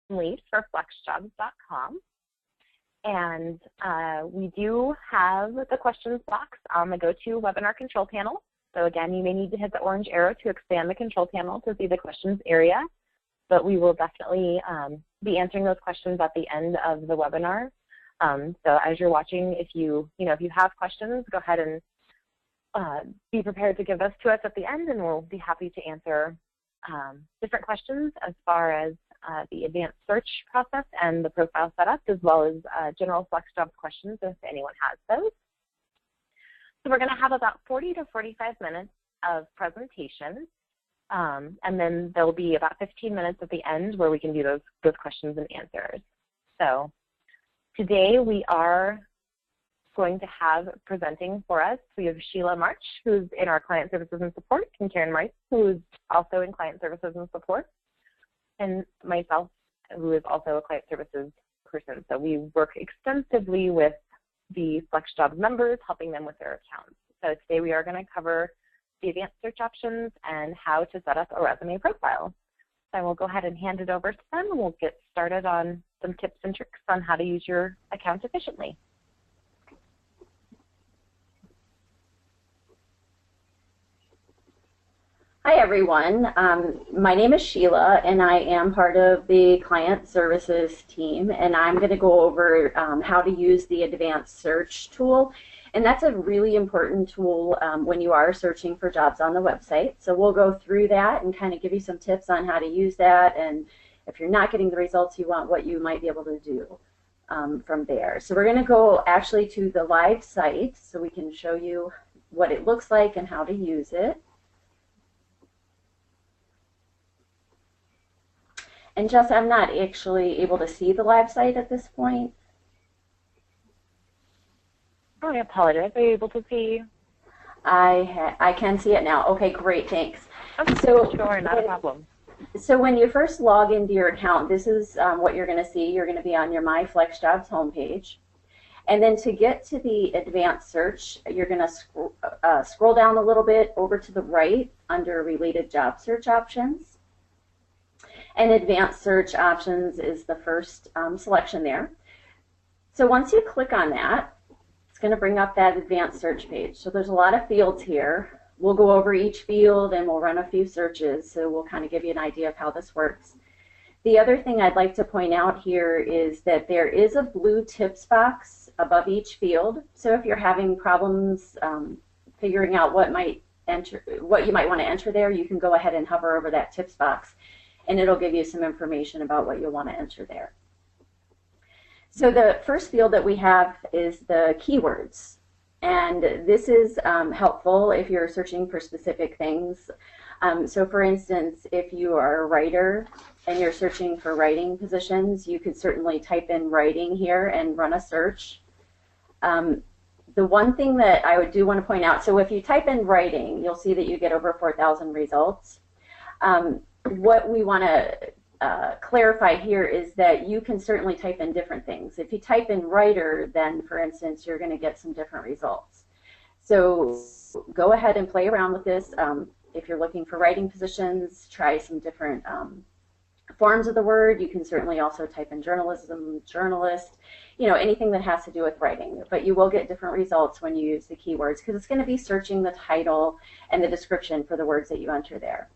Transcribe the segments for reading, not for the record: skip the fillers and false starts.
lead for FlexJobs.com. And we do have the questions box on the GoToWebinar control panel. So again, you may need to hit the orange arrow to expand the control panel to see the questions area, but we will definitely be answering those questions at the end of the webinar. So as you're watching, if you have questions, go ahead and be prepared to give those to us at the end, and we'll be happy to answer different questions as far as the advanced search process and the profile setup, as well as general FlexJobs questions if anyone has those. So we're going to have about 40 to 45 minutes of presentation, and then there'll be about 15 minutes at the end where we can do those questions and answers. So today we are going to have presenting for us, we have Sheila March, who's in our Client Services and Support, and Karen Rice, who's also in Client Services and Support, and myself, who is also a Client Services person. So we work extensively with the FlexJobs members, helping them with their accounts. So today we are going to cover the advanced search options and how to set up a resume profile. So I will go ahead and hand it over to them, and we'll get started on some tips and tricks on how to use your account efficiently. Hi everyone, my name is Sheila and I am part of the Client Services team, and I'm going to go over how to use the advanced search tool, and that's a really important tool when you are searching for jobs on the website. So we'll go through that and kind of give you some tips on how to use that, and if you're not getting the results you want, what you might be able to do from there. So we're going to go actually to the live site so we can show you what it looks like and how to use it. And Jess, I'm not actually able to see the live site at this point. Oh, I apologize. Are you able to see? I can see it now. Okay, great, thanks. Okay, so, sure, not a problem. So when you first log into your account, this is what you're going to see. You're going to be on your My FlexJobs homepage. And then to get to the advanced search, you're going to scroll down a little bit over to the right under related job search options. And advanced search options is the first selection there. So once you click on that, it's going to bring up that advanced search page. So there's a lot of fields here. We'll go over each field and we'll run a few searches, so we'll kind of give you an idea of how this works. The other thing I'd like to point out here is that there is a blue tips box above each field. So if you're having problems figuring out what you might want to enter there, you can go ahead and hover over that tips box, and it'll give you some information about what you'll want to enter there. So the first field that we have is the keywords, and this is helpful if you're searching for specific things. So for instance, if you are a writer and you're searching for writing positions, you could certainly type in writing here and run a search. The one thing that I do want to point out, so if you type in writing, you'll see that you get over 4,000 results. What we want to clarify here is that you can certainly type in different things. If you type in writer, then for instance, you're going to get some different results. So go ahead and play around with this. If you're looking for writing positions, try some different forms of the word. You can certainly also type in journalism, journalist, anything that has to do with writing. But you will get different results when you use the keywords, because it's going to be searching the title and the description for the words that you enter there.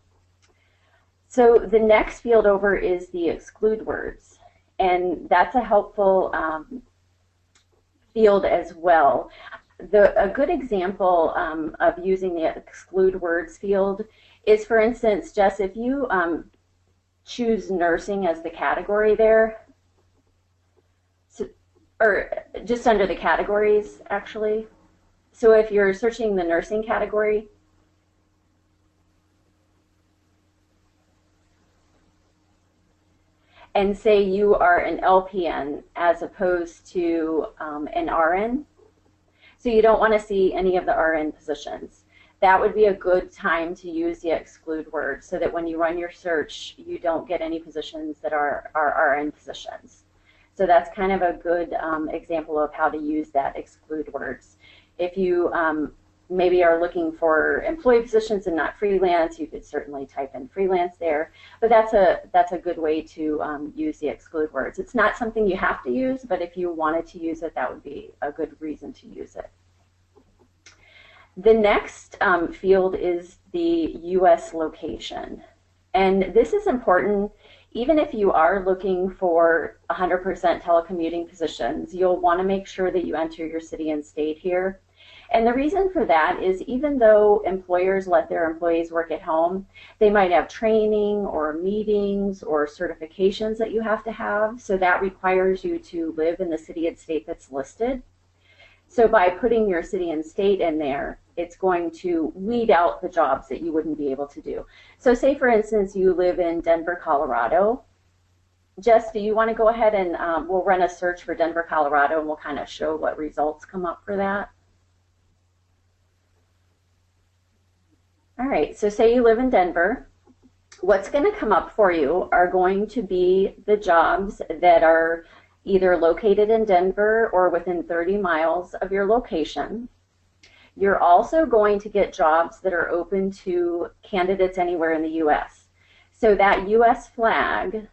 So the next field over is the exclude words, and that's a helpful field as well. A good example of using the exclude words field is, for instance, Jess, if you choose nursing as the category there, or just under the categories actually. So if you're searching the nursing category, and say you are an LPN as opposed to an RN, so you don't want to see any of the RN positions, that would be a good time to use the exclude word, so that when you run your search, you don't get any positions that are RN positions. So that's kind of a good example of how to use that exclude words. If you maybe are looking for employee positions and not freelance, you could certainly type in freelance there. But that's a good way to use the exclude words. It's not something you have to use, but if you wanted to use it, that would be a good reason to use it. The next field is the U.S. location. And this is important. Even if you are looking for 100% telecommuting positions, you'll want to make sure that you enter your city and state here. And the reason for that is even though employers let their employees work at home, they might have training or meetings or certifications that you have to have. So that requires you to live in the city and state that's listed. So by putting your city and state in there, it's going to weed out the jobs that you wouldn't be able to do. So say, for instance, you live in Denver, Colorado. Jess, do you want to go ahead and we'll run a search for Denver, Colorado, and we'll kind of show what results come up for that. All right, so say you live in Denver. What's going to come up for you are going to be the jobs that are either located in Denver or within 30 miles of your location. You're also going to get jobs that are open to candidates anywhere in the U.S. So that U.S. flag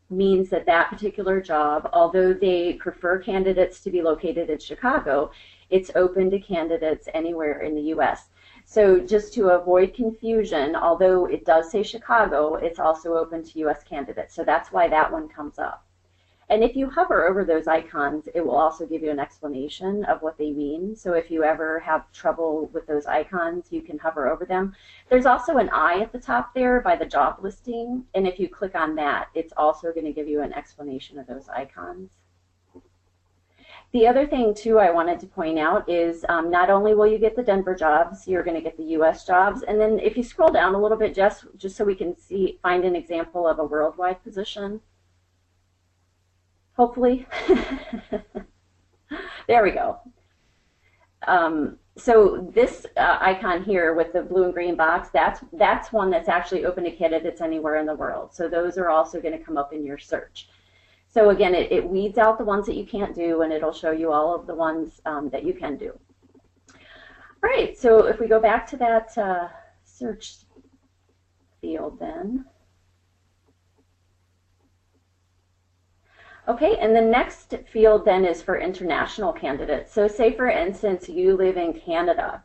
means that that particular job, although they prefer candidates to be located in Chicago, it's open to candidates anywhere in the U.S. So just to avoid confusion, although it does say Chicago, it's also open to U.S. candidates. So that's why that one comes up. And if you hover over those icons, it will also give you an explanation of what they mean. So if you ever have trouble with those icons, you can hover over them. There's also an I at the top there by the job listing. And if you click on that, it's also going to give you an explanation of those icons. The other thing, too, I wanted to point out is not only will you get the Denver jobs, you're going to get the U.S. jobs. And then if you scroll down a little bit, just so we can find an example of a worldwide position. Hopefully. There we go. So this icon here with the blue and green box, that's one that's actually open to candidates anywhere in the world. So those are also going to come up in your search. So again, it weeds out the ones that you can't do, and it'll show you all of the ones that you can do. All right, so if we go back to that search field then. Okay, and the next field then is for international candidates. So say, for instance, you live in Canada.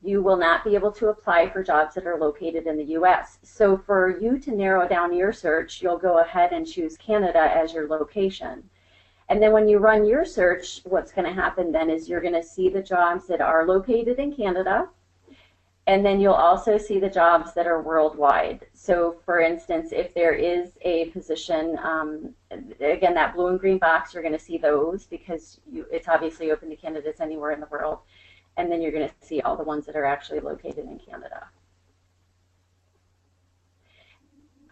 You will not be able to apply for jobs that are located in the U.S. So for you to narrow down your search, you'll go ahead and choose Canada as your location. And then when you run your search, what's going to happen then is you're going to see the jobs that are located in Canada. And then you'll also see the jobs that are worldwide. So for instance, if there is a position, again, that blue and green box, you're going to see those because it's obviously open to candidates anywhere in the world. And then you're going to see all the ones that are actually located in Canada.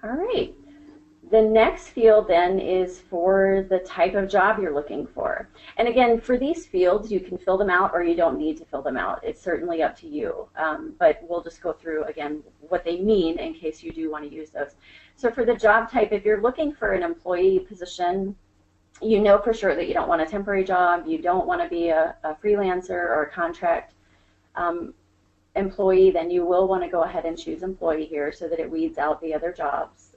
All right. The next field then is for the type of job you're looking for. And again, for these fields, you can fill them out or you don't need to fill them out. It's certainly up to you. But we'll just go through, again, what they mean in case you do want to use those. So for the job type, if you're looking for an employee position, you know for sure that you don't want a temporary job, you don't want to be a freelancer or a contract employee, then you will want to go ahead and choose employee here so that it weeds out the other jobs.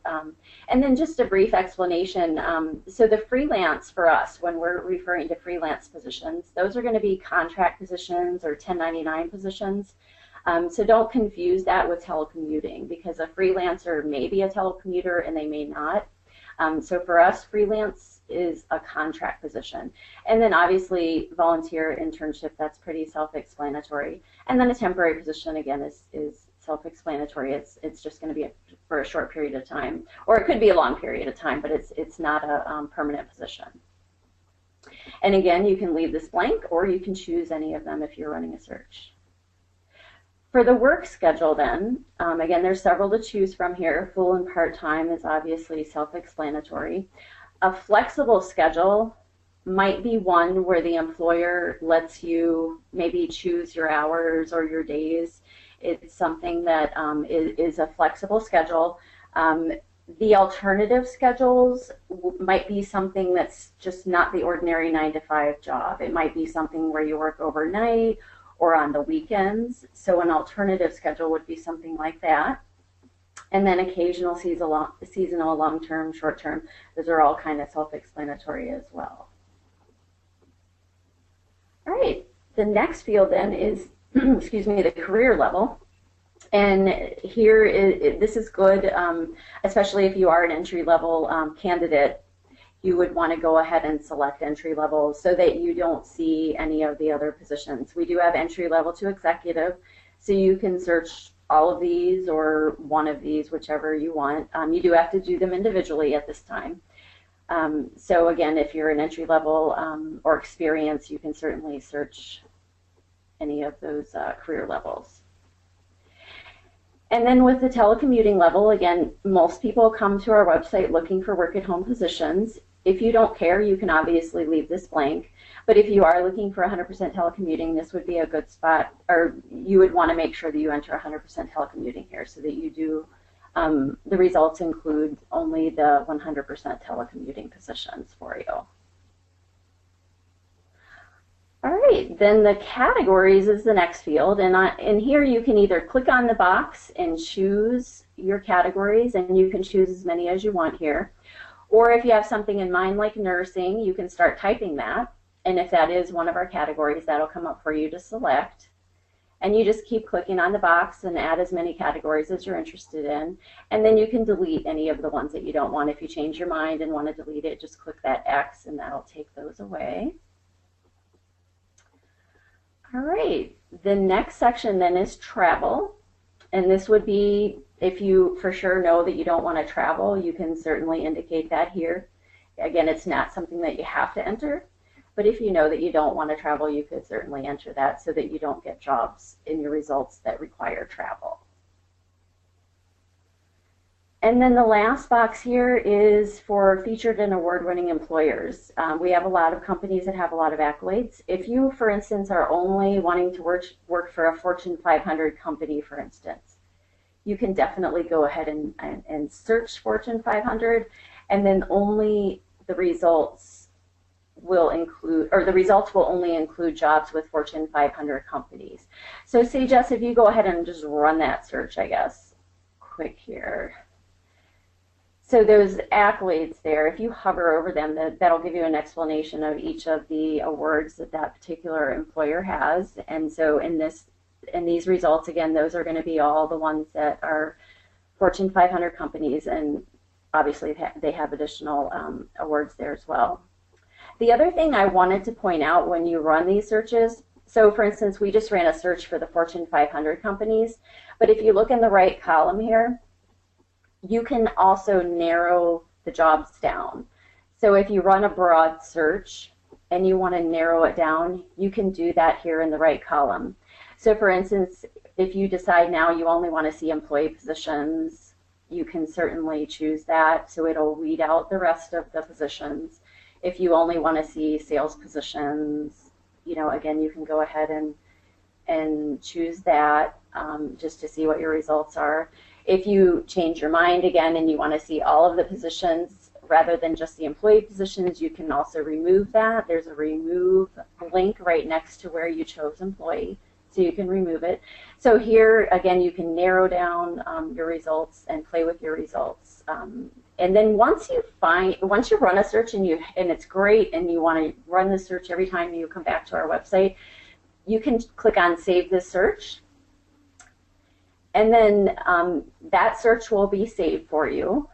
And then just a brief explanation. So the freelance for us, when we're referring to freelance positions, those are going to be contract positions or 1099 positions. So don't confuse that with telecommuting because a freelancer may be a telecommuter and they may not. So for us, freelance is a contract position. And then obviously volunteer internship, that's pretty self-explanatory. And then a temporary position, again, is self-explanatory. It's just going to be for a short period of time. Or it could be a long period of time, but it's not a permanent position. And again, you can leave this blank or you can choose any of them if you're running a search. For the work schedule then, again, there's several to choose from here. Full and part-time is obviously self-explanatory. A flexible schedule might be one where the employer lets you maybe choose your hours or your days. It's something that is a flexible schedule. The alternative schedules might be something that's just not the ordinary 9-to-5 job. It might be something where you work overnight, or on the weekends. So an alternative schedule would be something like that. And then occasional seasonal, long-term, short-term. Those are all kind of self-explanatory as well. All right, the next field then is, excuse me, the career level. And here, this is good, especially if you are an entry-level candidate. You would want to go ahead and select entry level so that you don't see any of the other positions. We do have entry level to executive, so you can search all of these or one of these, whichever you want. You do have to do them individually at this time. So again, if you're an entry level or experience, you can certainly search any of those career levels. And then with the telecommuting level, again, most people come to our website looking for work at home positions. If you don't care, you can obviously leave this blank. But if you are looking for 100% telecommuting, this would be a good spot, or you would want to make sure that you enter 100% telecommuting here so that you do, the results include only the 100% telecommuting positions for you. All right, then the categories is the next field, and in here you can either click on the box and choose your categories, and you can choose as many as you want here. Or if you have something in mind like nursing, you can start typing that, and if that is one of our categories, that'll come up for you to select. And you just keep clicking on the box and add as many categories as you're interested in, and then you can delete any of the ones that you don't want. If you change your mind and want to delete it, just click that X and that'll take those away. All right, the next section then is travel, and this would be if you for sure know that you don't want to travel, you can certainly indicate that here. Again, it's not something that you have to enter, but if you know that you don't want to travel, you could certainly enter that so that you don't get jobs in your results that require travel. And then the last box here is for featured and award-winning employers. We have a lot of companies that have a lot of accolades. If you, for instance, are only wanting to work for a Fortune 500 company, for instance, you can definitely go ahead and search Fortune 500, and then only the results will include, or the results will only include jobs with Fortune 500 companies. So say, Jess, if you go ahead and just run that search, I guess, quick here. So those accolades there, if you hover over them, that'll give you an explanation of each of the awards that that particular employer has. And so in these results, again, those are going to be all the ones that are Fortune 500 companies, and obviously they have additional awards there as well. The other thing I wanted to point out when you run these searches, so for instance, we just ran a search for the Fortune 500 companies, but if you look in the right column here, you can also narrow the jobs down. So if you run a broad search and you want to narrow it down, you can do that here in the right column. So for instance, if you decide now you only want to see employee positions, you can certainly choose that, so it'll weed out the rest of the positions. If you only want to see sales positions, you know, again, you can go ahead and choose that just to see what your results are. If you change your mind again and you want to see all of the positions rather than just the employee positions, you can also remove that. There's a remove link right next to where you chose employee, so you can remove it. So here, again, you can narrow down your results and play with your results. And then once you run a search and it's great and you want to run the search every time you come back to our website, you can click on Save This Search. And then that search will be saved for you,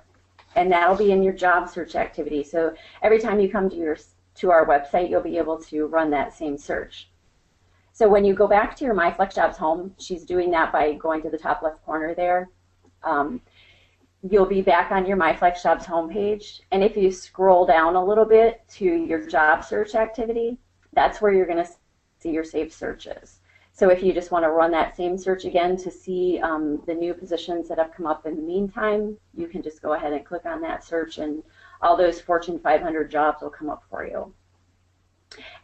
and that'll be in your job search activity. So every time you come to our website, you'll be able to run that same search. So when you go back to your My FlexJobs home, she's doing that by going to the top left corner there. You'll be back on your My FlexJobs homepage, and if you scroll down a little bit to your job search activity, that's where you're going to see your saved searches. So if you just want to run that same search again to see the new positions that have come up in the meantime, you can just go ahead and click on that search, and all those Fortune 500 jobs will come up for you.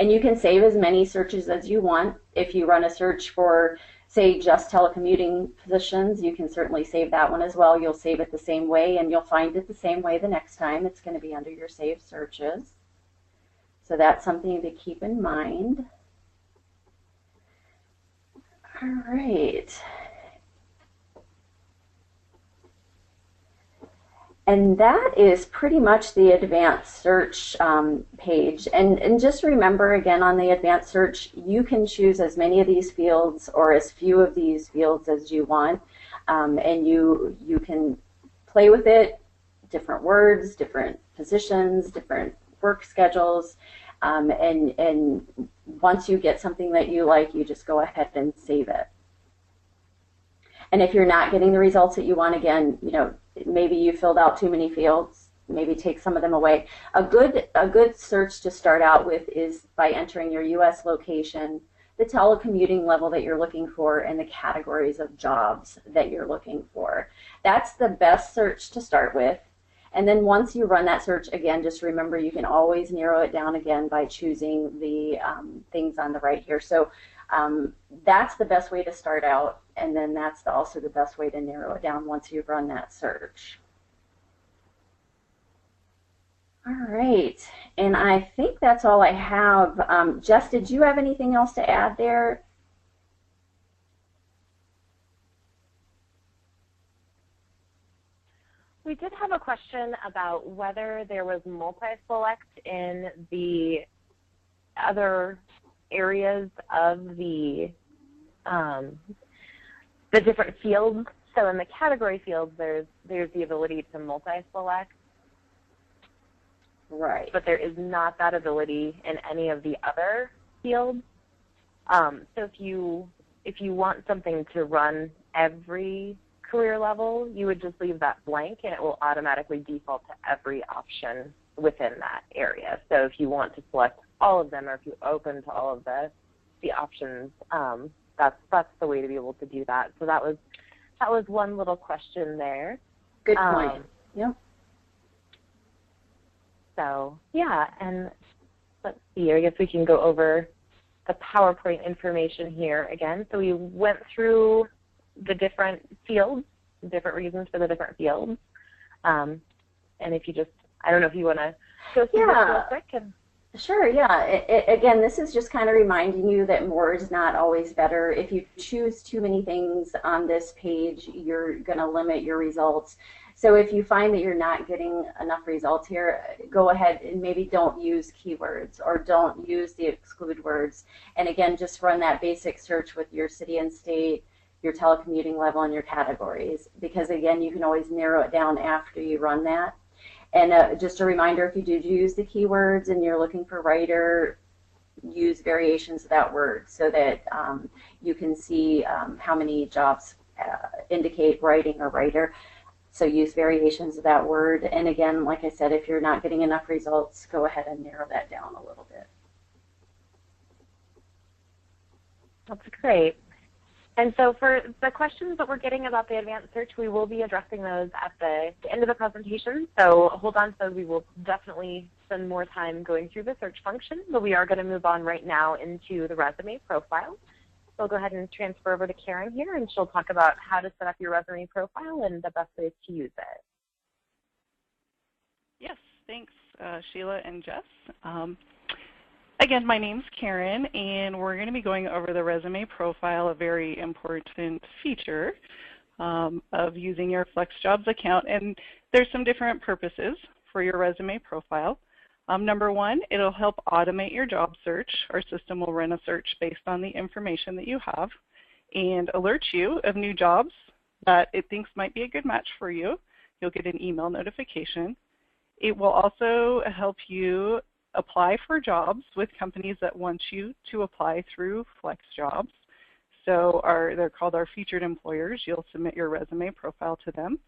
And you can save as many searches as you want. If you run a search for, say, just telecommuting positions, you can certainly save that one as well. You'll save it the same way, and you'll find it the same way the next time. It's going to be under your saved searches. So that's something to keep in mind. All right. And that is pretty much the advanced search page. And just remember again on the advanced search, you can choose as many of these fields or as few of these fields as you want. And you can play with it, different words, different positions, different work schedules. And once you get something that you like, you just go ahead and save it. And if you're not getting the results that you want, again, maybe you filled out too many fields, maybe take some of them away. A good search to start out with is by entering your U.S. location, the telecommuting level that you're looking for, and the categories of jobs that you're looking for. That's the best search to start with. And then once you run that search, again, just remember you can always narrow it down again by choosing the things on the right here. So that's the best way to start out, and then that's also the best way to narrow it down once you've run that search. All right, and I think that's all I have. Jess, did you have anything else to add there? We did have a question about whether there was multi-select in the other areas of the different fields. So in the category fields, there's the ability to multi-select. Right. But there is not that ability in any of the other fields. So if you want something to run every career level, you would just leave that blank, and it will automatically default to every option within that area. So if you want to select all of them, or if you open to all of the options, that's the way to be able to do that. So that was one little question there. Good point. Yep. So yeah, and let's see. I guess we can go over the PowerPoint information here again. So we went through the different fields, different reasons for the different fields. And if you just, I don't know if you want to go through this real quick. Sure, yeah. Again, this is just kind of reminding you that more is not always better. If you choose too many things on this page, you're going to limit your results. So if you find that you're not getting enough results here, go ahead and maybe don't use keywords or don't use the exclude words. And again, just run that basic search with your city and state, your telecommuting level, and your categories. Because again, you can always narrow it down after you run that. And just a reminder, if you do use the keywords and you're looking for writer, use variations of that word so that you can see how many jobs indicate writing or writer. So use variations of that word. And again, like I said, if you're not getting enough results, go ahead and narrow that down a little bit. That's great. And so for the questions that we're getting about the advanced search, we will be addressing those at the end of the presentation. So hold on, so we will definitely spend more time going through the search function, but we are going to move on right now into the resume profile. So I'll go ahead and transfer over to Karen here, and she'll talk about how to set up your resume profile and the best ways to use it. Yes, thanks, Sheila and Jess. Again, my name's Karen, and we're going to be going over the resume profile, a very important feature of using your FlexJobs account. And there's some different purposes for your resume profile. Number one, it'll help automate your job search. Our system will run a search based on the information that you have and alert you of new jobs that it thinks might be a good match for you. You'll get an email notification. It will also help you apply for jobs with companies that want you to apply through FlexJobs. So they're called our featured employers. You'll submit your resume profile to them.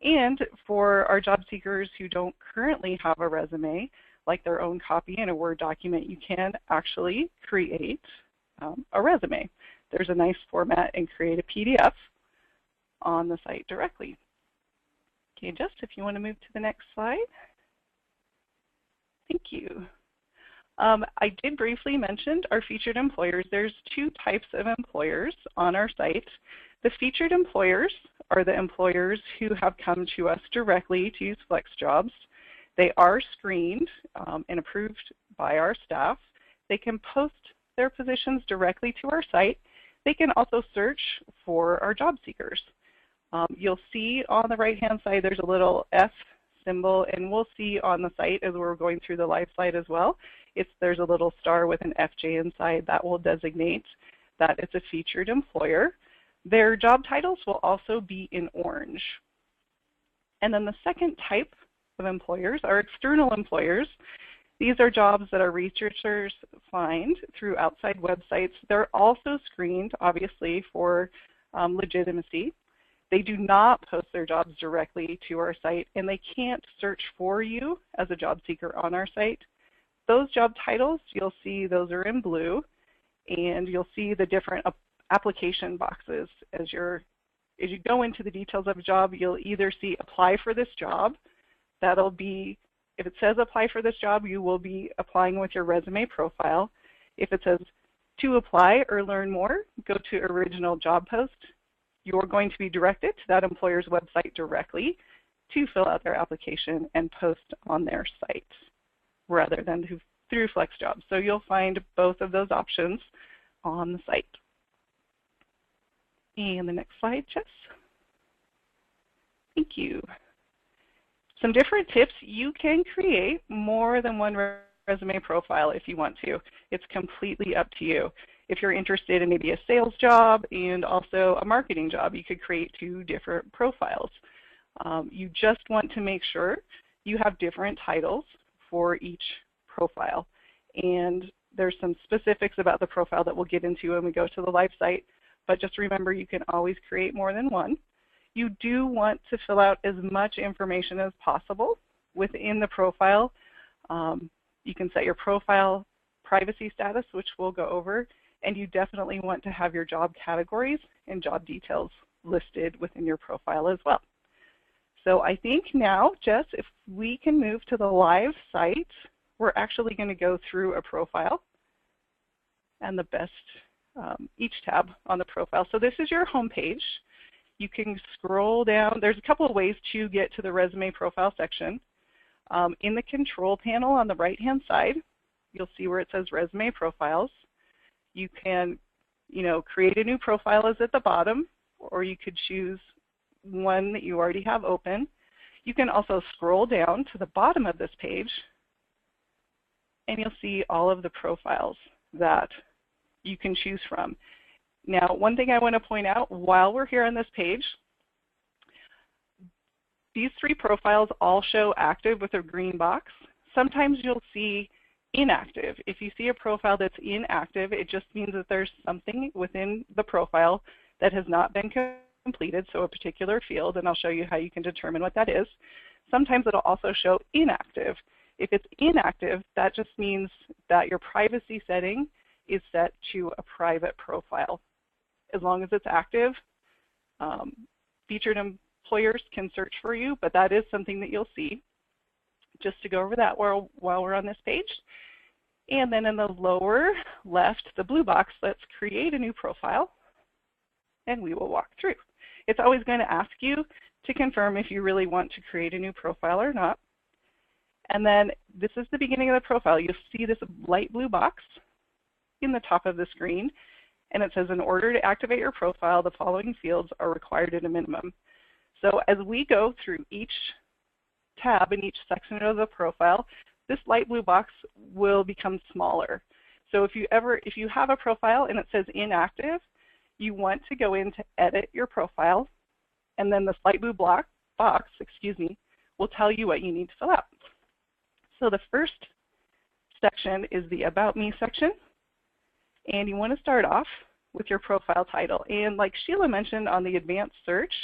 And for our job seekers who don't currently have a resume, like their own copy in a Word document, you can actually create a resume. There's a nice format and create a PDF on the site directly. Okay, Jess, if you want to move to the next slide. Thank you. I did briefly mention our featured employers. There's two types of employers on our site. The featured employers are the employers who have come to us directly to use FlexJobs. They are screened and approved by our staff. They can post their positions directly to our site. they can also search for our job seekers. You'll see on the right-hand side there's a little F symbol, and we'll see on the site as we're going through the live slide as well, there's a little star with an FJ inside that will designate that it's a featured employer. Their job titles will also be in orange. And then the second type of employers are external employers. These are jobs that our researchers find through outside websites. They're also screened, obviously, for legitimacy. They do not post their jobs directly to our site, and they can't search for you as a job seeker on our site. Those job titles, you'll see those are in blue, and you'll see the different application boxes. As you go into the details of a job, you'll either see apply for this job. That'll be, if it says apply for this job, you will be applying with your resume profile. If it says to apply or learn more, go to original job post. You're going to be directed to that employer's website directly to fill out their application and post on their site rather than through FlexJobs. So you'll find both of those options on the site. And the next slide, Jess. Thank you. Some different tips. You can create more than one resume profile if you want to. It's completely up to you. If you're interested in maybe a sales job and also a marketing job, you could create 2 different profiles. You just want to make sure you have different titles for each profile. And there's some specifics about the profile that we'll get into when we go to the live site, but just remember you can always create more than one. You do want to fill out as much information as possible within the profile. You can set your profile privacy status, which we'll go over, and you definitely want to have your job categories and job details listed within your profile as well. So I think now, Jess, if we can move to the live site, we're actually going to go through a profile and the best, each tab on the profile. So this is your home page. You can scroll down. There's a couple of ways to get to the resume profile section. In the control panel on the right-hand side, you'll see where it says resume profiles. You can, create a new profile is at the bottom, or you could choose one that you already have open. You can also scroll down to the bottom of this page, and you'll see all of the profiles that you can choose from. Now, one thing I want to point out while we're here on this page, these 3 profiles all show active with a green box. Sometimes you'll see inactive. If you see a profile that's inactive, it just means that there's something within the profile that has not been completed, so a particular field, and I'll show you how you can determine what that is. Sometimes it'll also show inactive. If it's inactive, that just means that your privacy setting is set to a private profile. As long as it's active, featured employers can search for you, but that is something that you'll see. Just to go over that while we're on this page. And then in the lower left, the blue box, let's create a new profile, and we will walk through. It's always going to ask you to confirm if you really want to create a new profile or not. And then this is the beginning of the profile. You'll see this light blue box in the top of the screen, and it says, in order to activate your profile, the following fields are required at a minimum. So as we go through each tab in each section of the profile, this light blue box will become smaller. So if you have a profile and it says inactive, you want to go in to edit your profile, and then this light blue box, will tell you what you need to fill out. So the first section is the About Me section, and you want to start off with your profile title. And like Sheila mentioned on the advanced search,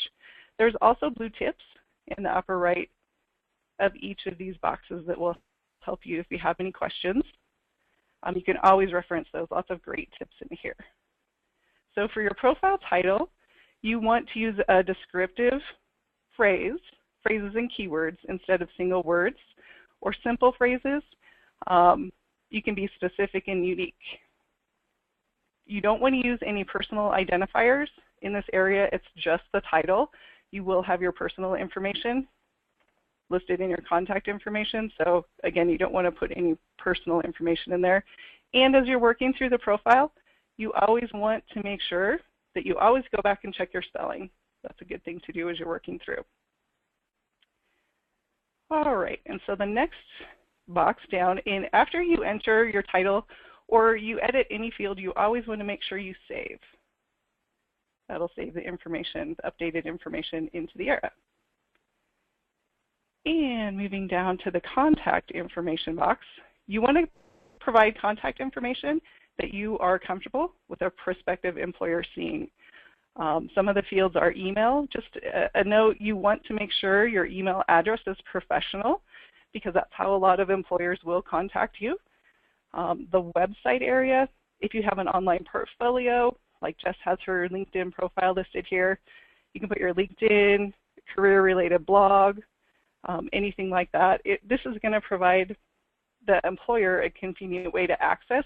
there's also blue tips in the upper right of each of these boxes that will help you if you have any questions. You can always reference those. Lots of great tips in here. So for your profile title, you want to use a descriptive phrases and keywords instead of single words, or simple phrases. You can be specific and unique. You don't want to use any personal identifiers in this area. It's just the title. You will have your personal information listed in your contact information. So again, you don't want to put any personal information in there. And as you're working through the profile, you always want to make sure that you always go back and check your spelling. That's a good thing to do as you're working through. All right, and so the next box down, after you enter your title or you edit any field, you always want to make sure you save. That'll save the information, the updated information into the era. And moving down to the contact information box, you want to provide contact information that you are comfortable with a prospective employer seeing. Some of the fields are email. Just a note, you want to make sure your email address is professional because that's how a lot of employers will contact you. The website area, if you have an online portfolio, like Jess has her LinkedIn profile listed here, you can put your LinkedIn, career-related blog, anything like that. This is going to provide the employer a convenient way to access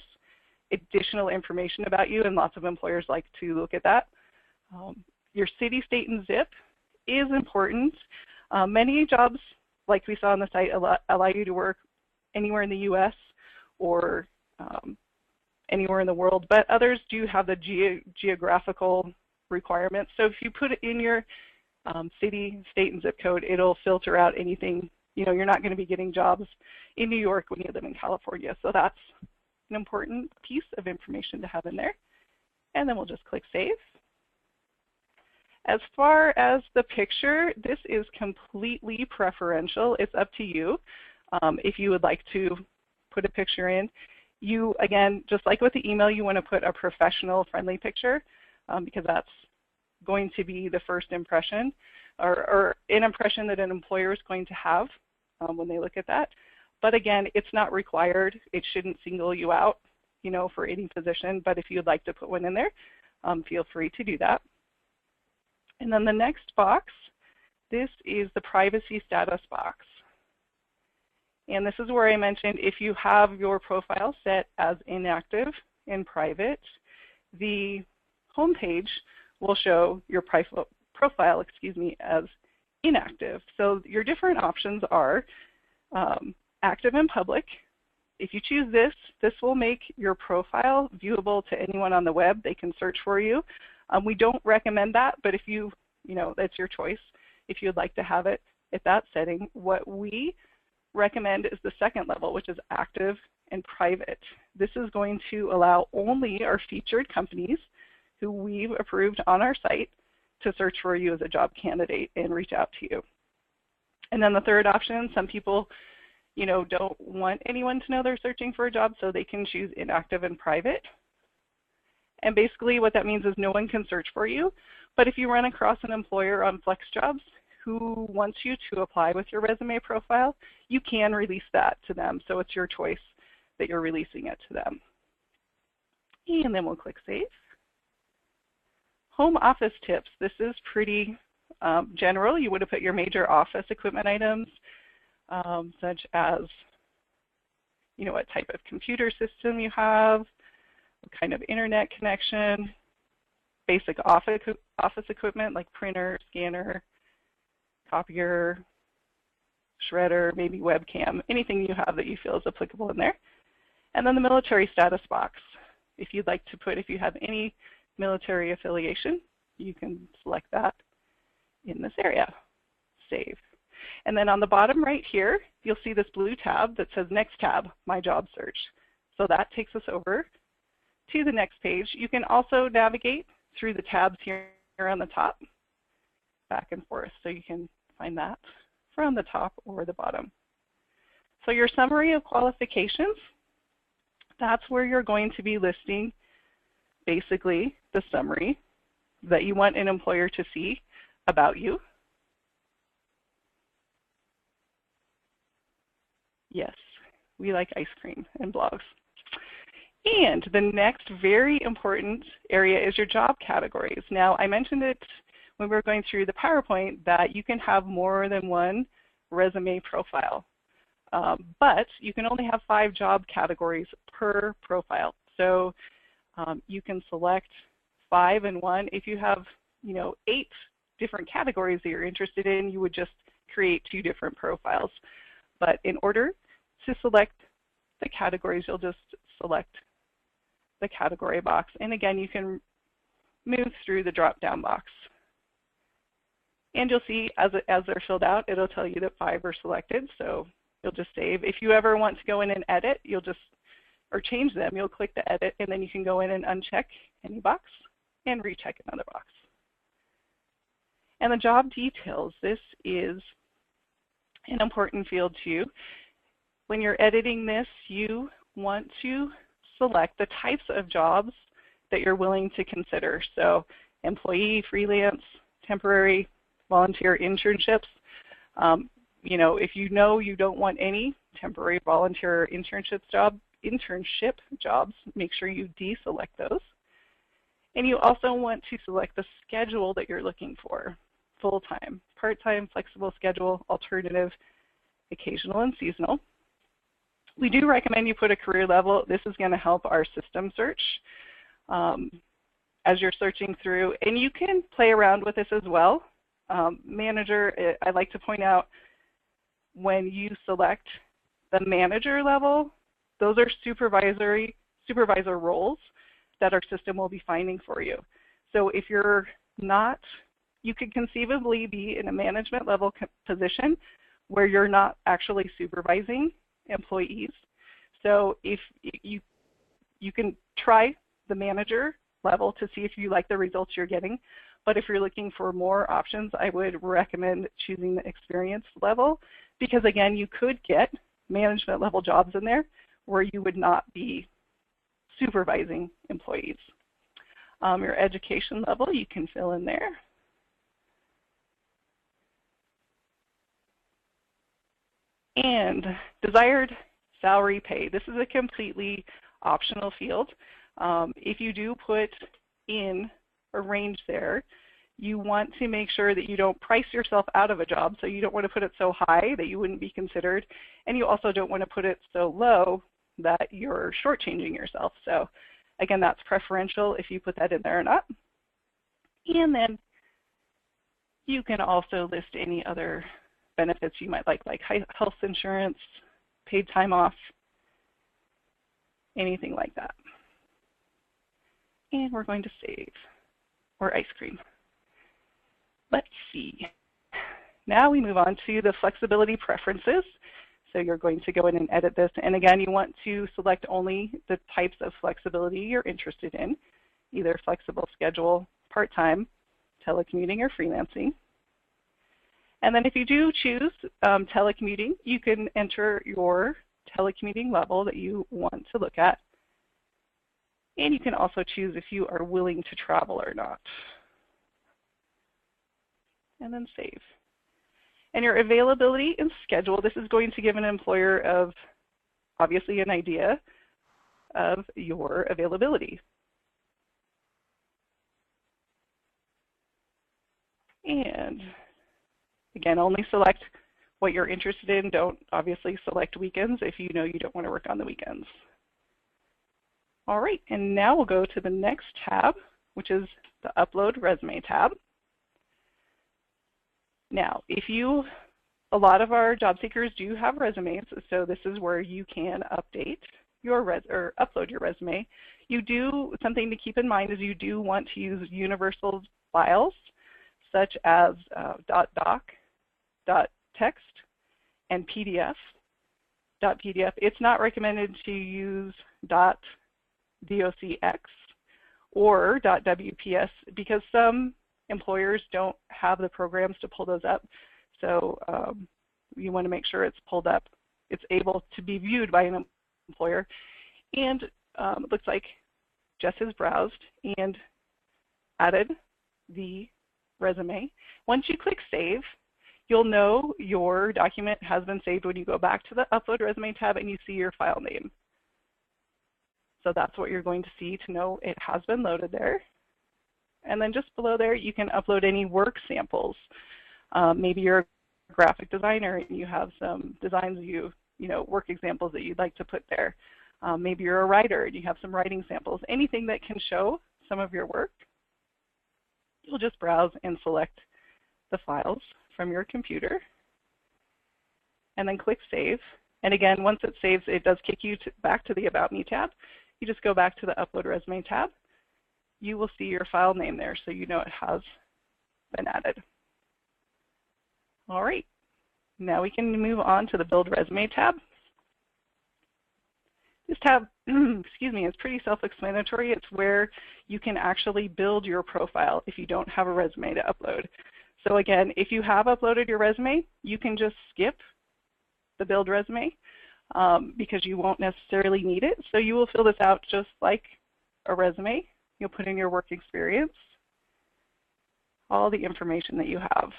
additional information about you, and lots of employers like to look at that. Your city, state, and zip is important. Many jobs, like we saw on the site, allow you to work anywhere in the U.S. or anywhere in the world, but others do have the geographical requirements. So if you put it in your city, state, and zip code, it'll filter out anything. You know, you're not going to be getting jobs in New York when you live in California. So that's an important piece of information to have in there. And then we'll just click Save. As far as the picture, this is completely preferential. It's up to you if you would like to put a picture in. You, again, just like with the email, you want to put a professional, friendly picture because that's going to be the first impression or an impression that an employer is going to have when they look at that. But again, it's not required. It shouldn't single you out, you know, for any position. But if you'd like to put one in there, feel free to do that. And then the next box, this is the privacy status box. And this is where I mentioned if you have your profile set as inactive and private, the home page will show your profile, as inactive. So your different options are active and public. If you choose this, this will make your profile viewable to anyone on the web. They can search for you. We don't recommend that, but if you know, that's your choice. If you'd like to have it at that setting, what we recommend is the second level, which is active and private. This is going to allow only our featured companies who we've approved on our site to search for you as a job candidate and reach out to you. And then the third option, some people, you know, don't want anyone to know they're searching for a job, so they can choose inactive and private. And basically what that means is no one can search for you, but if you run across an employer on FlexJobs who wants you to apply with your resume profile, you can release that to them. So it's your choice that you're releasing it to them. And then we'll click Save. Home office tips. This is pretty general. You would have put your major office equipment items, such as, you know, what type of computer system you have, what kind of internet connection, basic office equipment like printer, scanner, copier, shredder, maybe webcam, anything you have that you feel is applicable in there. And then the military status box. If you'd like to put, if you have any military affiliation, you can select that in this area. Save. And then on the bottom right here, you'll see this blue tab that says Next Tab, My Job Search. So that takes us over to the next page. You can also navigate through the tabs here on the top, back and forth. So you can find that from the top or the bottom. So your summary of qualifications, that's where you're going to be listing basically the summary that you want an employer to see about you. Yes, we like ice cream and blogs. And the next very important area is your job categories. Now, I mentioned it when we were going through the PowerPoint that you can have more than one resume profile, but you can only have 5 job categories per profile. So you can select 5 in one. If you have, you know, 8 different categories that you're interested in, you would just create 2 different profiles. But in order to select the categories, you'll just select the category box. And again, you can move through the drop-down box. And you'll see as they're filled out, it'll tell you that 5 are selected, so you'll just save. If you ever want to go in and edit, you'll just, or change them, you'll click the edit, and then you can go in and uncheck any box and recheck another box. And the job details, this is an important field too. When you're editing this, you want to select the types of jobs that you're willing to consider. So employee, freelance, temporary, volunteer internships. If you know you don't want any temporary, volunteer, internship jobs, make sure you deselect those. And you also want to select the schedule that you're looking for: full-time, part-time, flexible schedule, alternative, occasional, and seasonal. We do recommend you put a career level. This is going to help our system search as you're searching through. And you can play around with this as well. Manager, I like to point out, when you select the manager level, those are supervisor roles that our system will be finding for you. So if you're not, you could conceivably be in a management level position where you're not actually supervising employees. So if you can try the manager level to see if you like the results you're getting, but if you're looking for more options, I would recommend choosing the experience level, because again, you could get management level jobs in there where you would not be supervising employees. Your education level, you can fill in there. And desired salary pay. This is a completely optional field. If you do put in a range there, you want to make sure that you don't price yourself out of a job. So you don't want to put it so high that you wouldn't be considered, and you also don't want to put it so low that you're shortchanging yourself. So again, that's preferential if you put that in there or not. And then you can also list any other benefits you might like health insurance, paid time off, anything like that. And we're going to save, or ice cream. Let's see. Now we move on to the flexibility preferences. So you're going to go in and edit this. And again, you want to select only the types of flexibility you're interested in, either flexible schedule, part-time, telecommuting, or freelancing. And then if you do choose telecommuting, you can enter your telecommuting level that you want to look at. And you can also choose if you are willing to travel or not. And then save. And your availability and schedule, this is going to give an employer of obviously an idea of your availability. And again, only select what you're interested in. Don't obviously select weekends if you know you don't want to work on the weekends. All right, and now we'll go to the next tab, which is the Upload Resume tab. Now, a lot of our job seekers do have resumes, so this is where you can update your upload your resume. Something to keep in mind is you do want to use universal files such as .doc, .text, and PDF. .pdf. It's not recommended to use .docx or .wps because some employers don't have the programs to pull those up. So you want to make sure it's pulled up. It's able to be viewed by an employer. And it looks like Jess has browsed and added the resume. Once you click Save, you'll know your document has been saved when you go back to the Upload Resume tab and you see your file name. So that's what you're going to see to know it has been loaded there. And then just below there, you can upload any work samples. Maybe you're a graphic designer and you have some designs work examples that you'd like to put there. Maybe you're a writer and you have some writing samples. Anything that can show some of your work, you'll just browse and select the files from your computer and then click Save. And again, once it saves, it does kick you back to the About Me tab. you just go back to the Upload Resume tab. You will see your file name there, so you know it has been added. All right, now we can move on to the Build Resume tab. This tab, excuse me, is pretty self-explanatory. It's where you can actually build your profile if you don't have a resume to upload. So again, if you have uploaded your resume, you can just skip the Build Resume because you won't necessarily need it. So you will fill this out just like a resume. You'll put in your work experience, all the information that you have.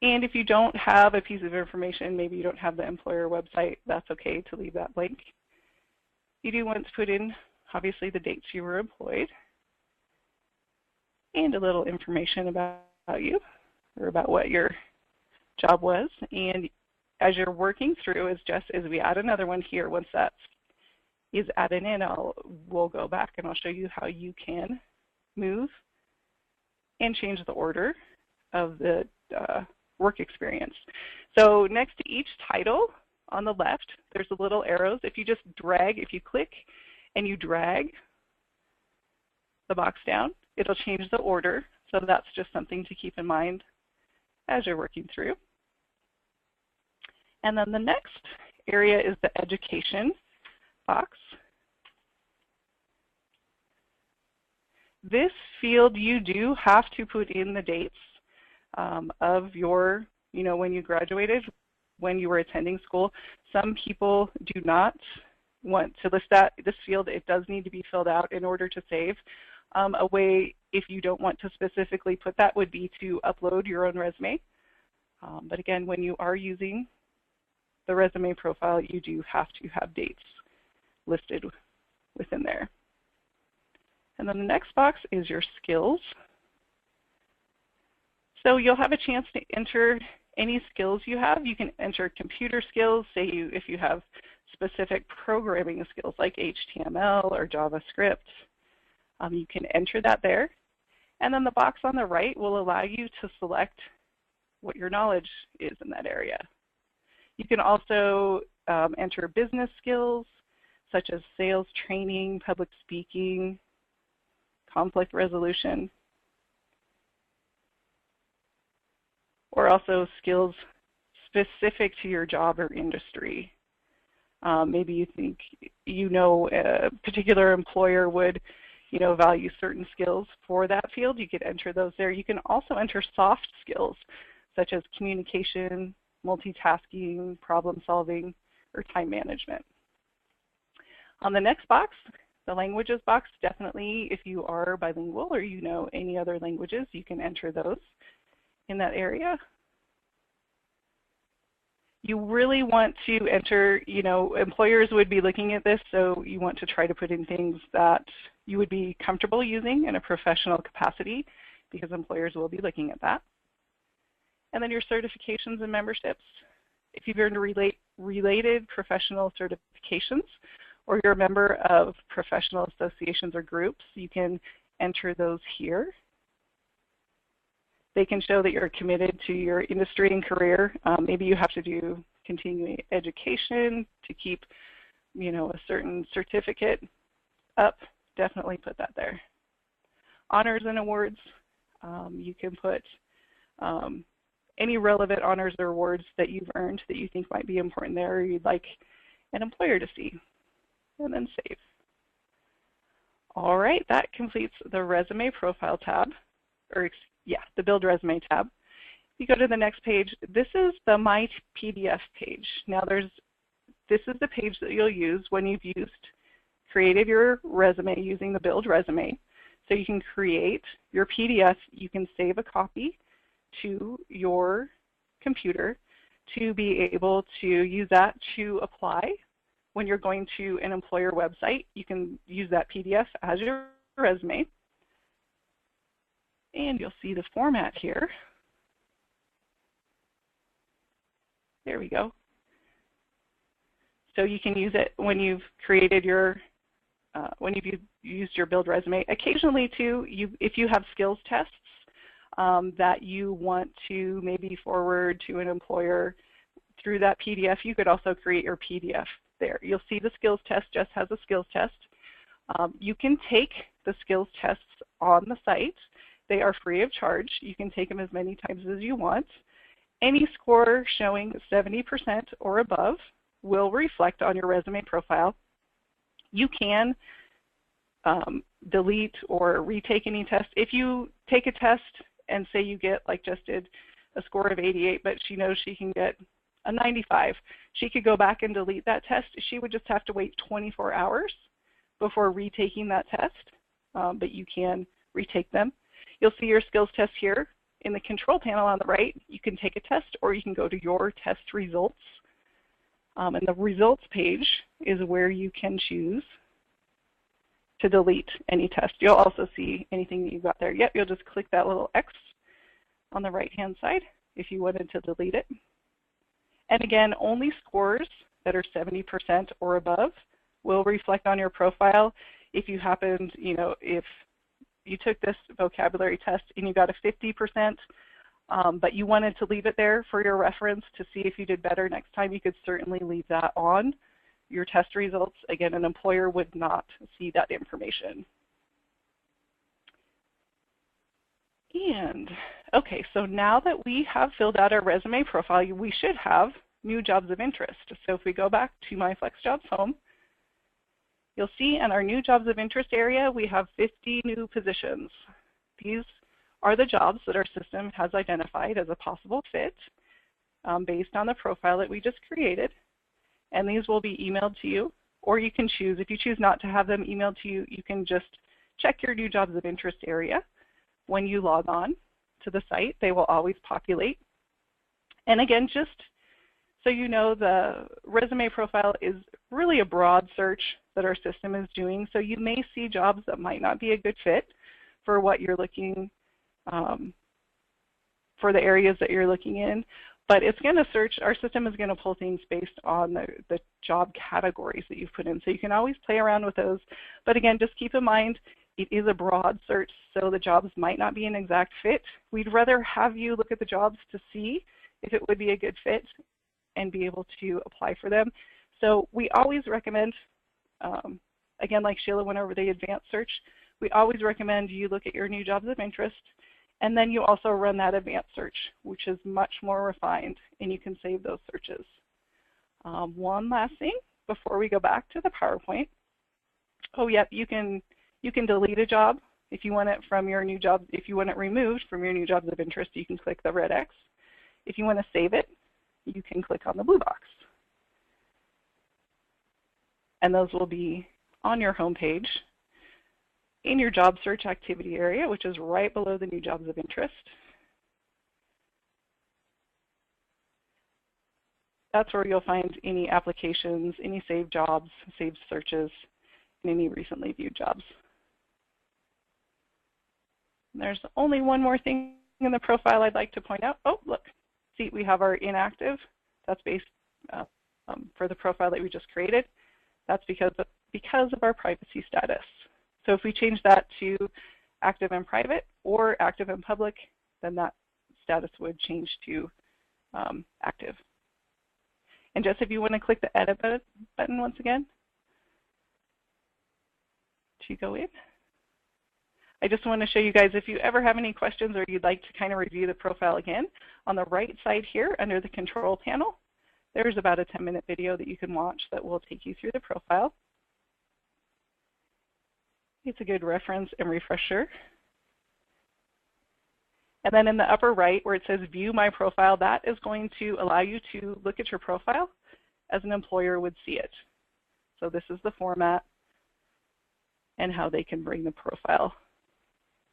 And if you don't have a piece of information, maybe you don't have the employer website, that's okay to leave that blank. You do want to put in, obviously, the dates you were employed and a little information about you or about what your job was. And as you're working through, as we add another one here, once that is added in, we'll go back and I'll show you how you can move and change the order of the work experience. So next to each title on the left, there's the little arrows. If you just drag, if you click and you drag the box down, it'll change the order. So that's just something to keep in mind as you're working through. And then the next area is the education box. This field, you do have to put in the dates of your, when you graduated, when you were attending school. Some people do not want to list this field. It does need to be filled out in order to save. A way, if you don't want to specifically put that, would be to upload your own resume. But again, when you are using the resume profile, you do have to have dates listed within there. And then the next box is your skills. So you'll have a chance to enter any skills you have. You can enter computer skills, say if you have specific programming skills like HTML or JavaScript. You can enter that there. And then the box on the right will allow you to select what your knowledge is in that area. You can also enter business skills such as sales training, public speaking, conflict resolution, or also skills specific to your job or industry. Maybe you think a particular employer would value certain skills for that field. You could enter those there. You can also enter soft skills such as communication, multitasking, problem solving, or time management. On the next box, the languages box, definitely if you are bilingual or you know any other languages, you can enter those in that area. You really want to enter, employers would be looking at this, so you want to try to put in things that you would be comfortable using in a professional capacity because employers will be looking at that. And then your certifications and memberships. If you've earned related professional certifications or you're a member of professional associations or groups, you can enter those here. They can show that you're committed to your industry and career. Maybe you have to do continuing education to keep, a certain certificate up. Definitely put that there. Honors and awards, you can put any relevant honors or awards that you've earned that you think might be important there or you'd like an employer to see, and then save. All right, that completes the resume profile tab, the Build Resume tab. If you go to the next page, this is the My PDF page. Now this is the page that you'll use when you've created your resume using the Build Resume. So you can create your PDF, you can save a copy to your computer to be able to use that to apply. When you're going to an employer website, you can use that PDF as your resume. And you'll see the format here. There we go. So you can use it when you've created when you've used your Build Resume. Occasionally too, if you have skills tests that you want to maybe forward to an employer through that PDF, you could also create your PDF there. You'll see the skills test. Jess has a skills test. You can take the skills tests on the site. They are free of charge. You can take them as many times as you want. Any score showing 70% or above will reflect on your resume profile. You can delete or retake any test. If you take a test and say you get, like Jess did, a score of 88, but she knows she can get a 95, she could go back and delete that test. She would just have to wait 24 hours before retaking that test, but you can retake them. You'll see your skills test here. In the control panel on the right, you can take a test or you can go to your test results. And the results page is where you can choose to delete any test. You'll also see anything that you've got there. Yep, you'll just click that little X on the right-hand side if you wanted to delete it. And again, only scores that are 70% or above will reflect on your profile. If you happened, if you took this vocabulary test and you got a 50%, but you wanted to leave it there for your reference to see if you did better next time, you could certainly leave that on your test results. Again, an employer would not see that information. And okay, so now that we have filled out our resume profile, we should have new jobs of interest. So if we go back to my FlexJobs home, you'll see in our new jobs of interest area, we have 50 new positions. These are the jobs that our system has identified as a possible fit based on the profile that we just created. And these will be emailed to you, or you can choose. If you choose not to have them emailed to you, you can just check your new jobs of interest area. When you log on to the site, they will always populate. And again, just so you know, the resume profile is really a broad search that our system is doing. So you may see jobs that might not be a good fit for what you're looking, for the areas that you're looking in. But it's going to search, our system is going to pull things based on the job categories that you've put in. So you can always play around with those. But again, just keep in mind, it is a broad search, so the jobs might not be an exact fit. We'd rather have you look at the jobs to see if it would be a good fit and be able to apply for them. So we always recommend, again, like Sheila went over the advanced search, we always recommend you look at your new jobs of interest, and then you also run that advanced search, which is much more refined, and you can save those searches. One last thing before we go back to the PowerPoint. Oh, yep, you can delete a job if you want it from your new job. If you want it removed from your new jobs of interest, you can click the red X. If you want to save it, you can click on the blue box. And those will be on your home page in your job search activity area, which is right below the new jobs of interest. That's where you'll find any applications, any saved jobs, saved searches, and any recently viewed jobs. And there's only one more thing in the profile I'd like to point out. Oh, look, see, we have our inactive. That's based for the profile that we just created. That's because of our privacy status. So if we change that to active and private or active and public, then that status would change to active. And just if you want to click the edit button once again to go in. I just want to show you guys, if you ever have any questions or you'd like to kind of review the profile again, on the right side here under the control panel, there's about a 10-minute video that you can watch that will take you through the profile. It's a good reference and refresher. And then in the upper right where it says View My Profile, that is going to allow you to look at your profile as an employer would see it. So this is the format and how they can bring the profile.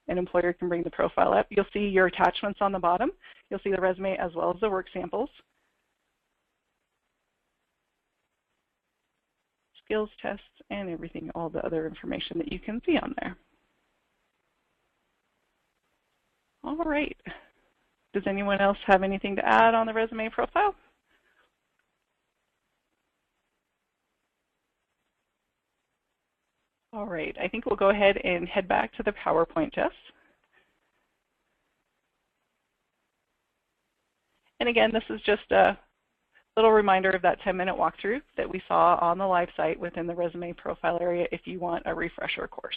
An employer can bring the profile up. You'll see your attachments on the bottom. You'll see the resume as well as the work samples. Skills tests and everything, all the other information that you can see on there. All right. Does anyone else have anything to add on the resume profile? All right, I think we'll go ahead and head back to the PowerPoint, Jess. And again, this is just a little reminder of that 10-minute walkthrough that we saw on the live site within the resume profile area if you want a refresher course.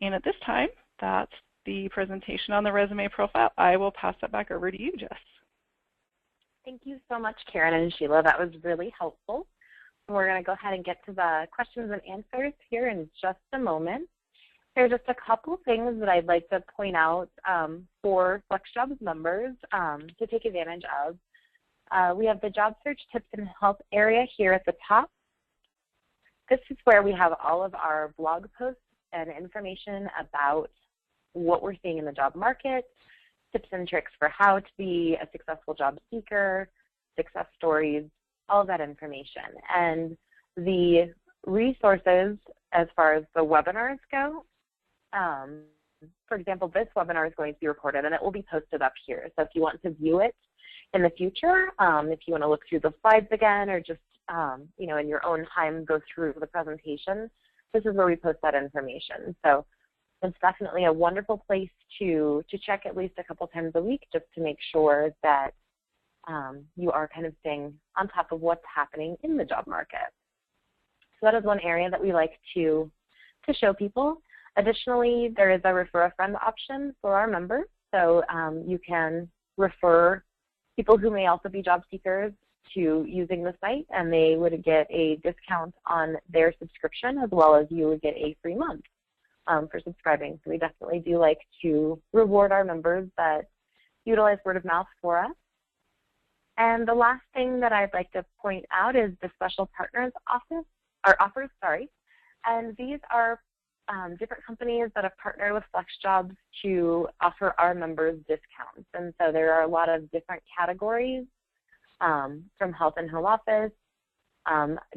And at this time, that's the presentation on the resume profile. I will pass that back over to you, Jess. Thank you so much, Karen and Sheila. That was really helpful. We're going to go ahead and get to the questions and answers here in just a moment. There are just a couple things that I'd like to point out for FlexJobs members to take advantage of. We have the job search tips and help area here at the top. This is where we have all of our blog posts and information about what we're seeing in the job market, tips and tricks for how to be a successful job seeker, success stories, all of that information. And the resources as far as the webinars go, for example, this webinar is going to be recorded and it will be posted up here. So if you want to view it in the future, if you want to look through the slides again or just you know, in your own time go through the presentation, this is where we post that information. So it's definitely a wonderful place to check at least a couple times a week just to make sure that you are kind of staying on top of what's happening in the job market. So that is one area that we like to show people. Additionally, there is a refer a friend option for our members. So you can refer people who may also be job seekers to using the site, and they would get a discount on their subscription as well as you would get a free month for subscribing. So we definitely do like to reward our members that utilize word of mouth for us. And the last thing that I'd like to point out is the special partners offers. And these are different companies that have partnered with FlexJobs to offer our members discounts. And so there are a lot of different categories from health and home office,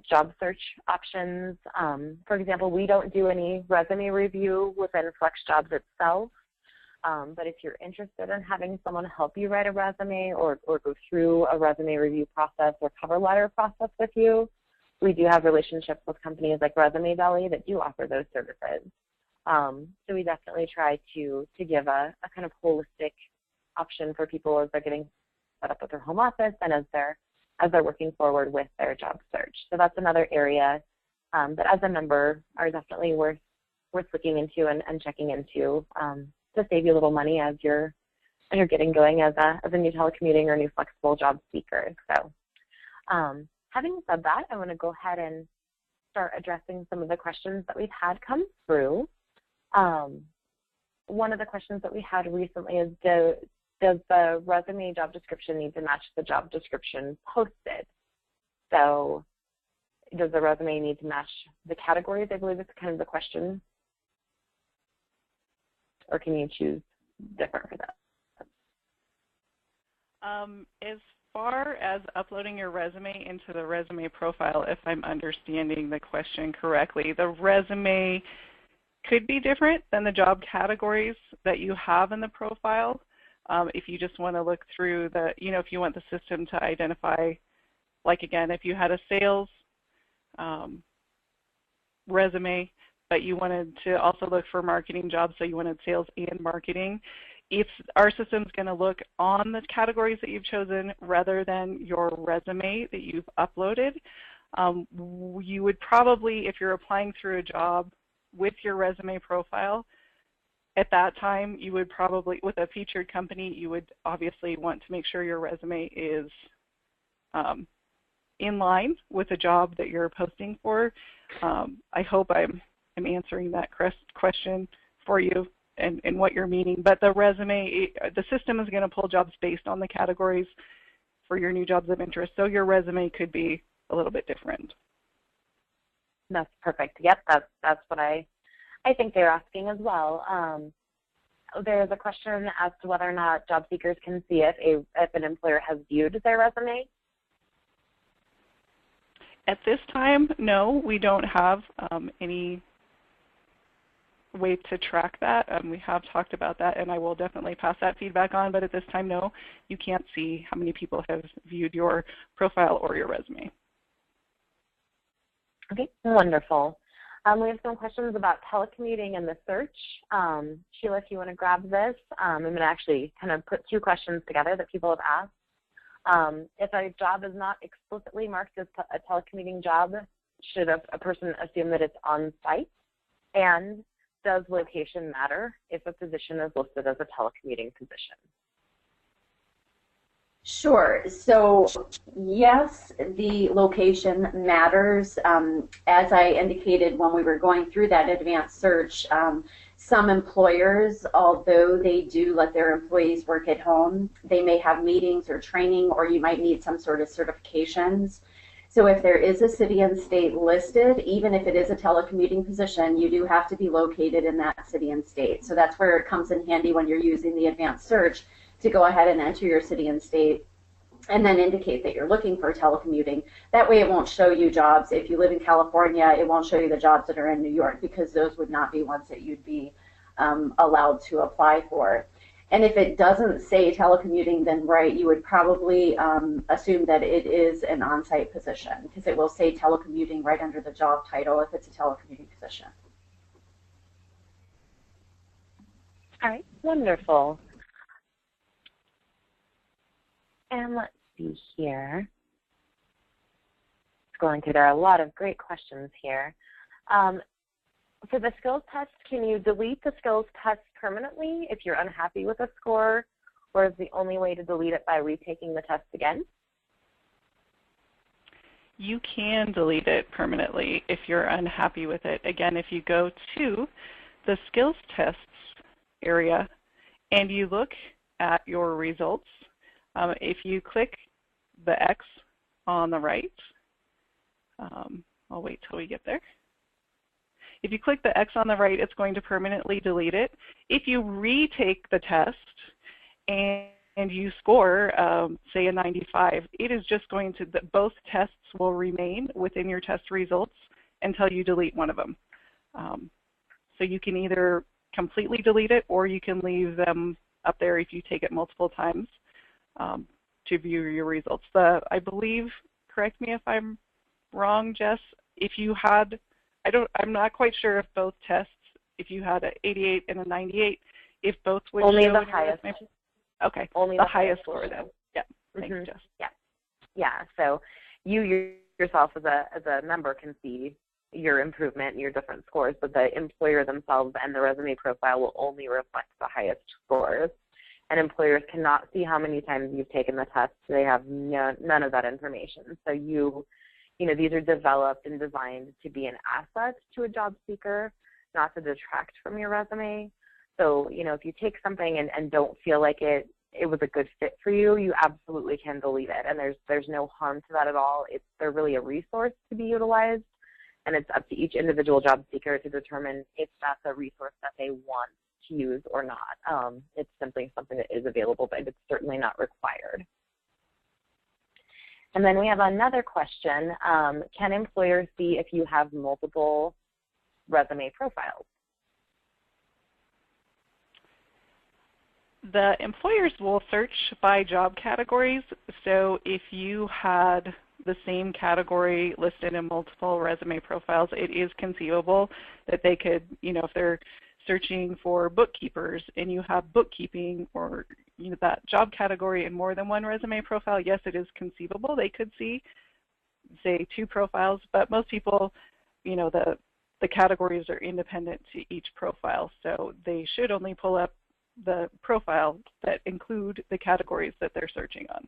job search options. For example, we don't do any resume review within FlexJobs itself, but if you're interested in having someone help you write a resume or go through a resume review process or cover letter process with you, we do have relationships with companies like Resume Belly that do offer those services. So we definitely try to give a kind of holistic option for people as they're getting set up with their home office and as they're working forward with their job search. So that's another area that as a member are definitely worth looking into and checking into to save you a little money as you're getting going as a new telecommuting or new flexible job seeker. So having said that, I want to go ahead and start addressing some of the questions that we've had come through. One of the questions that we had recently is, does the resume job description need to match the job description posted? So does the resume need to match the categories? I believe it's kind of the question. Or can you choose different for that? As far as uploading your resume into the resume profile, if I'm understanding the question correctly, the resume could be different than the job categories that you have in the profile. If you just want to look through if you want the system to identify, like again, if you had a sales resume, but you wanted to also look for marketing jobs, so you wanted sales and marketing, if our system's going to look on the categories that you've chosen rather than your resume that you've uploaded, you would probably, if you're applying through a job with your resume profile, at that time, you would probably, with a featured company, you would obviously want to make sure your resume is in line with the job that you're posting for. I hope I'm answering that question for you and what you're meaning. But the resume, the system is going to pull jobs based on the categories for your new jobs of interest. So your resume could be a little bit different. That's perfect. Yep, that's what I think they're asking as well. There's a question as to whether or not job seekers can see if an employer has viewed their resume. At this time, no, we don't have any way to track that. We have talked about that, and I will definitely pass that feedback on, but at this time, no, you can't see how many people have viewed your profile or your resume. Okay, wonderful. We have some questions about telecommuting and the search. Sheila, if you want to grab this, I'm going to actually kind of put two questions together that people have asked. If a job is not explicitly marked as a telecommuting job, should a person assume that it's on-site? And does location matter if a position is listed as a telecommuting position? Sure. So yes, the location matters. As I indicated when we were going through that advanced search, some employers, although they do let their employees work at home, they may have meetings or training, or you might need some sort of certifications. So if there is a city and state listed, even if it is a telecommuting position, you do have to be located in that city and state. So that's where it comes in handy when you're using the advanced search to go ahead and enter your city and state and then indicate that you're looking for telecommuting. That way it won't show you jobs. If you live in California, it won't show you the jobs that are in New York, because those would not be ones that you'd be allowed to apply for. And if it doesn't say telecommuting, then right, you would probably assume that it is an on-site position, because it will say telecommuting right under the job title if it's a telecommuting position. All right, wonderful. And let's see here. Scrolling through, there are a lot of great questions here. For the skills test, can you delete the skills test permanently if you're unhappy with a score, or is the only way to delete it by retaking the test again? You can delete it permanently if you're unhappy with it. Again, if you go to the skills tests area and you look at your results, if you click the X on the right, I'll wait till we get there. If you click the X on the right, it's going to permanently delete it. If you retake the test and you score, say, a 95, it is just going to, both tests will remain within your test results until you delete one of them. So you can either completely delete it, or you can leave them up there if you take it multiple times to view your results. I believe, correct me if I'm wrong, Jess, if you had, I'm not quite sure if both tests, if you had an 88 and a 98, if both would only show the highest. Okay, only the highest score then. Yeah, thanks, Jess. Yeah, yeah. So you yourself as a member can see your improvement and your different scores, but the employer themselves and the resume profile will only reflect the highest scores. And employers cannot see how many times you've taken the test. They have none of that information. So you know, these are developed and designed to be an asset to a job seeker, not to detract from your resume. So, you know, if you take something and don't feel like it was a good fit for you, you absolutely can delete it. And there's no harm to that at all. They're really a resource to be utilized, and it's up to each individual job seeker to determine if that's a resource that they want to use or not. It's simply something that is available, but it's certainly not required. And then we have another question. Can employers see if you have multiple resume profiles? The employers will search by job categories. So if you had the same category listed in multiple resume profiles, it is conceivable that they could, you know, if they're searching for bookkeepers and you have bookkeeping or, you know, that job category in more than one resume profile, yes, it is conceivable they could see, say, 2 profiles, but most people, you know, the categories are independent to each profile, so they should only pull up the profile that include the categories that they're searching on.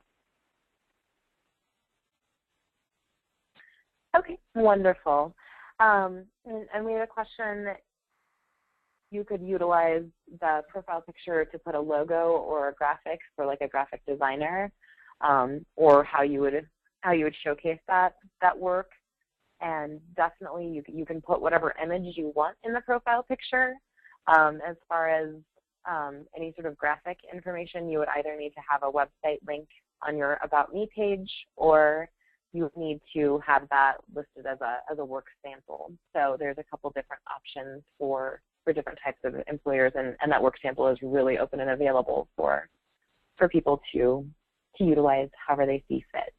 Okay, wonderful. And we have a question. You could utilize the profile picture to put a logo or a graphic for like a graphic designer, or how you would showcase that work. And definitely you can put whatever image you want in the profile picture. As far as any sort of graphic information, you would either need to have a website link on your About Me page, or you would need to have that listed as a work sample. So there's a couple different options for different types of employers, and that work sample is really open and available for people to utilize however they see fit.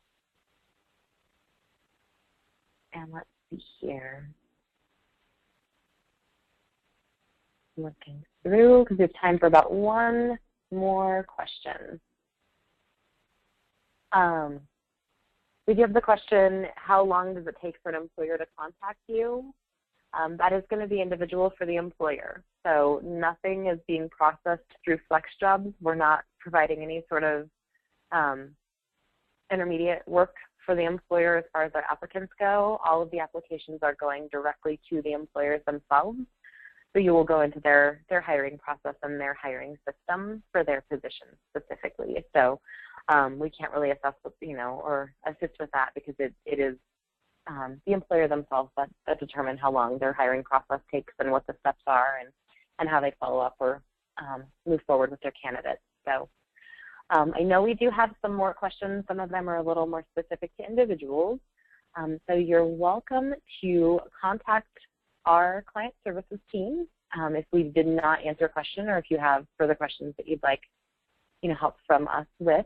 And let's see here. Looking through, because we have time for about one more question. We do have the question, how long does it take for an employer to contact you? That is going to be individual for the employer. So nothing is being processed through FlexJobs. We're not providing any sort of intermediate work for the employer as far as their applicants go. All of the applications are going directly to the employers themselves. So you will go into their hiring process and their hiring system for their position specifically. So we can't really assess, or assist with that because it is the employer themselves that determine how long their hiring process takes and what the steps are and how they follow up or move forward with their candidates. So I know we do have some more questions. Some of them are a little more specific to individuals. So you're welcome to contact our client services team if we did not answer a question or if you have further questions that you'd like help from us with.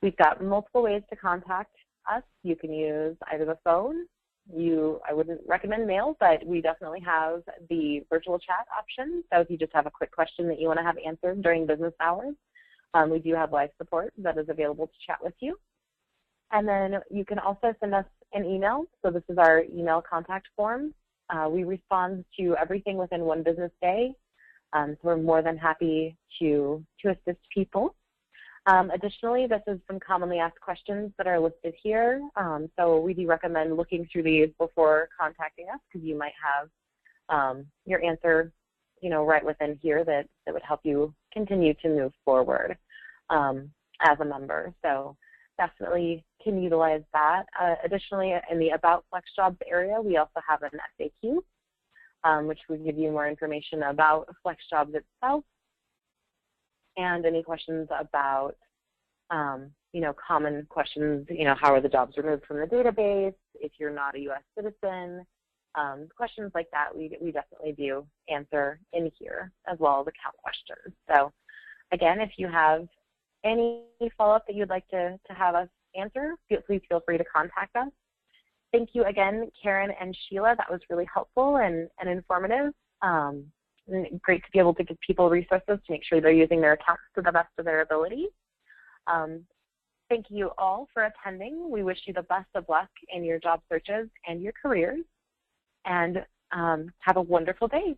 We've got multiple ways to contact us. You can use either the phone. I wouldn't recommend mail, but we definitely have the virtual chat option. So if you just have a quick question that you want to have answered during business hours, we do have live support that is available to chat with you. And then you can also send us an email. So this is our email contact form. We respond to everything within 1 business day. So we're more than happy to assist people. Additionally, this is some commonly asked questions that are listed here. So we do recommend looking through these before contacting us because you might have your answer, right within here that would help you continue to move forward as a member. So definitely can utilize that. Additionally, in the About FlexJobs area, we also have an FAQ, which will give you more information about FlexJobs itself and any questions about, common questions, how are the jobs removed from the database, if you're not a U.S. citizen, questions like that, we definitely do answer in here, as well as account questions. So again, if you have any follow-up that you'd like to have us answer, please feel free to contact us. Thank you again, Karen and Sheila. That was really helpful and informative. Great to be able to give people resources to make sure they're using their accounts to the best of their ability. Thank you all for attending. We wish you the best of luck in your job searches and your careers, and have a wonderful day.